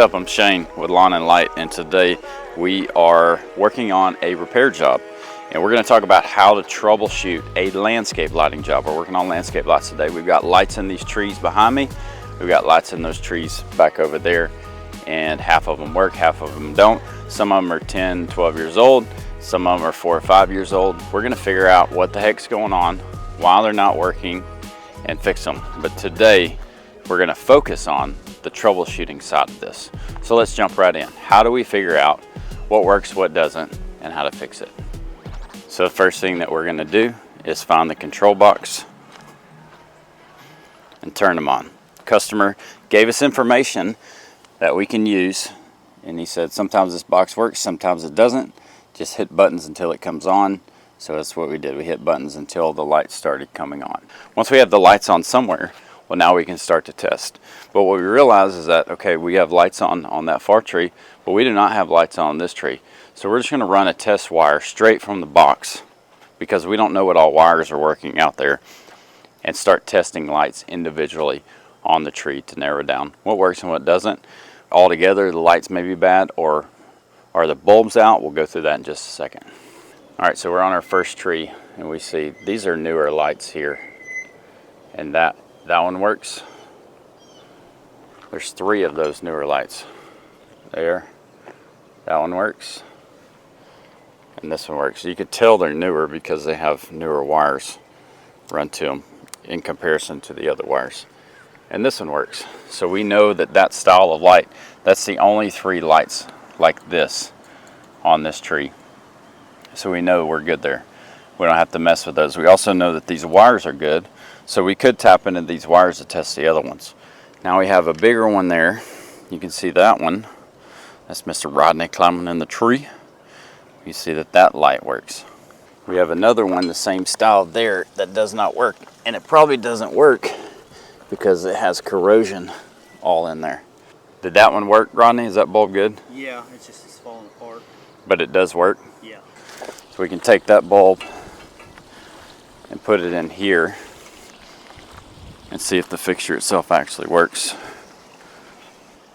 up? I'm Shane with Lawn and Light, and today we are working on a repair job, and we're going to talk about how to troubleshoot a landscape lighting job. We're working on landscape lights today. We've got lights in these trees behind me. We've got lights in those trees back over there, and half of them work, half of them don't. Some of them are 10, 12 years old. Some of them are 4 or 5 years old. We're going to figure out what the heck's going on, why they're not working, and fix them. But today we're going to focus on the troubleshooting side of this. So let's jump right in. How do we figure out what works, what doesn't, and how to fix it? So the first thing that we're going to do is find the control box and turn them on. Customer gave us information that we can use, and he said sometimes this box works, sometimes it doesn't. Just hit buttons until it comes on. So that's what we did. We hit buttons until the lights started coming on. Once we have the lights on somewhere, well, now we can start to test. But what we realize is that, okay, we have lights on that far tree, but we do not have lights on this tree. So we're just going to run a test wire straight from the box, because we don't know what all wires are working out there, and start testing lights individually on the tree to narrow down what works and what doesn't. Altogether, the lights may be bad, or are the bulbs out? We'll go through that in just a second. All right, so we're on our first tree, and we see these are newer lights here, and that one works. There's 3 of those newer lights there. That one works, and this one works. You could tell they're newer because they have newer wires run to them in comparison to the other wires. And this one works. So we know that that style of light, that's the only 3 lights like this on this tree. So we know we're good there. We don't have to mess with those. We also know that these wires are good, so we could tap into these wires to test the other ones. Now we have a bigger one there. You can see that one. That's Mr. Rodney climbing in the tree. You see that that light works. We have another one, the same style there, that does not work. And it probably doesn't work because it has corrosion all in there. Did that one work, Rodney? Is that bulb good? Yeah, it's falling apart. But it does work? Yeah. So we can take that bulb and put it in here and see if the fixture itself actually works.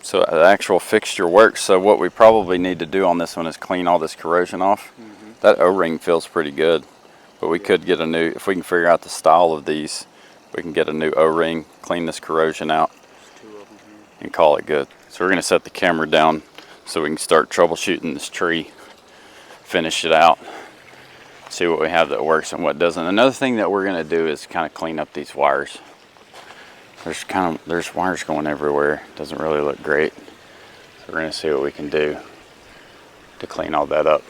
So the actual fixture works. So what we probably need to do on this one is clean all this corrosion off. That O-ring feels pretty good, but we could get a new, if we can figure out the style of these, we can get a new O-ring, clean this corrosion out, and call it good. So we're going to set the camera down so we can start troubleshooting this tree, finish it out, see what we have that works and what doesn't. Another thing that we're going to do is kind of clean up these wires. There's wires going everywhere. Doesn't really look great. So we're going to see what we can do to clean all that up.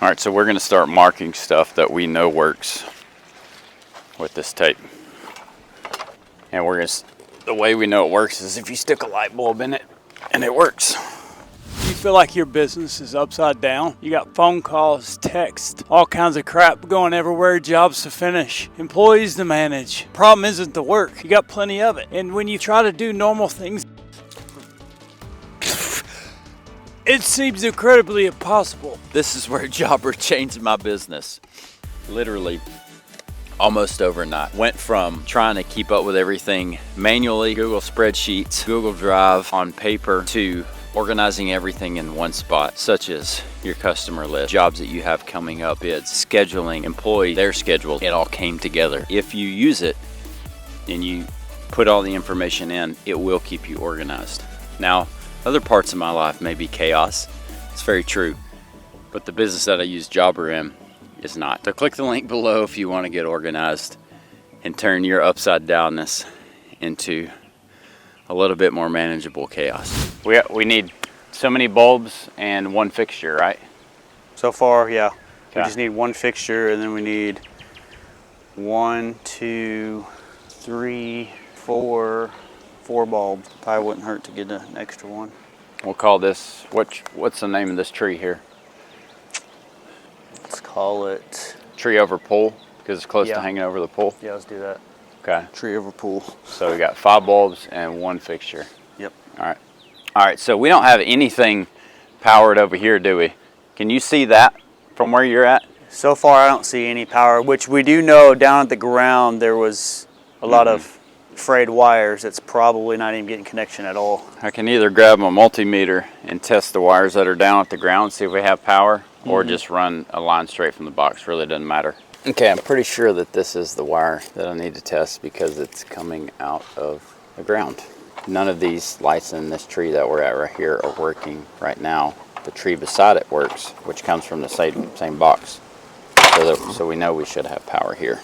All right, so we're going to start marking stuff that we know works with this tape. And the way we know it works is if you stick a light bulb in it and it works. You feel like your business is upside down. You got phone calls, text, all kinds of crap going everywhere, jobs to finish, employees to manage. Problem isn't the work. You got plenty of it. And when you try to do normal things, it seems incredibly impossible. This is where Jobber changed my business. Literally almost overnight. Went from trying to keep up with everything manually, Google spreadsheets, Google Drive on paper, to organizing everything in one spot, such as your customer list, jobs that you have coming up, bids, scheduling, employee, their schedule. It all came together. If you use it and you put all the information in, it will keep you organized. Now, other parts of my life may be chaos. It's very true. But the business that I use Jobber in is not. So click the link below if you want to get organized and turn your upside downness into a little bit more manageable chaos. We need so many bulbs and 1 fixture, right? So far, yeah. Okay. We just need 1 fixture, and then we need 1, 2, 3, 4 bulbs. Probably wouldn't hurt to get an extra one. We'll call this, what's the name of this tree here? Let's call it Tree over pool, because it's close to Yeah. hanging over the pool. Yeah, let's do that. Okay. Tree over pool. So we got 5 bulbs and 1 fixture. Yep. All right. All right, so we don't have anything powered over here, do we? Can you see that from where you're at? So far, I don't see any power, which we do know down at the ground there was a lot of frayed wires, it's probably not even getting connection at all. I can either grab a multimeter and test the wires that are down at the ground, see if we have power, or just run a line straight from the box. Really doesn't matter. Okay, I'm pretty sure that this is the wire that I need to test because it's coming out of the ground. None of these lights in this tree that we're at right here are working right now. The tree beside it works, which comes from the same box. So we know we should have power here.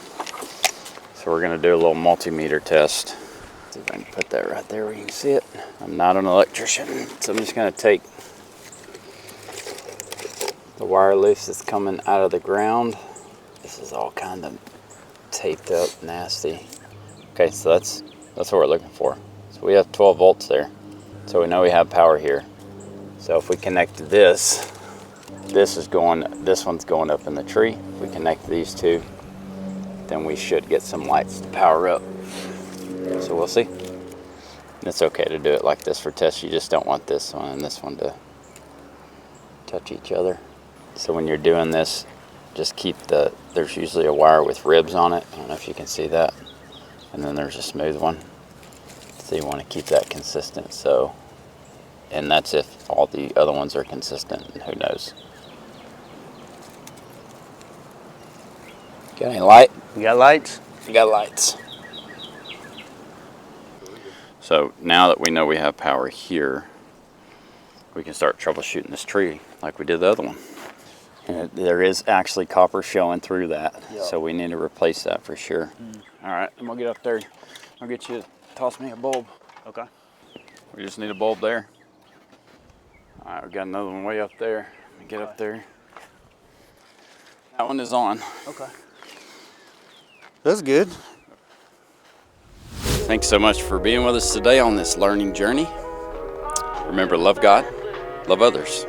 So we're gonna do a little multimeter test. See if I can put that right there where you can see it. I'm not an electrician, so I'm just gonna take the wire loose that's coming out of the ground. This is all kind of taped up, nasty. Okay, so that's what we're looking for. So we have 12 volts there. So we know we have power here. So if we connect to this one's going up in the tree. If we connect these two, then we should get some lights to power up. So we'll see. It's okay to do it like this for tests. You just don't want this one and this one to touch each other. So when you're doing this, just keep there's usually a wire with ribs on it. I don't know if you can see that. And then there's a smooth one. So you want to keep that consistent. So, and that's if all the other ones are consistent, and who knows. Got any light? You got lights? We got lights. So now that we know we have power here, we can start troubleshooting this tree like we did the other one. And there is actually copper showing through that, so we need to replace that for sure. All right, I'm gonna get up there. I'll get you to toss me a bulb. Okay. We just need a bulb there. All right, we got another one way up there. Let me get up there. That one is on. Okay. That's good. Thanks so much for being with us today on this learning journey. Remember, love God, love others.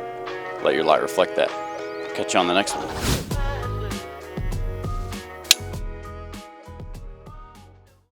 Let your light reflect that. Catch you on the next one.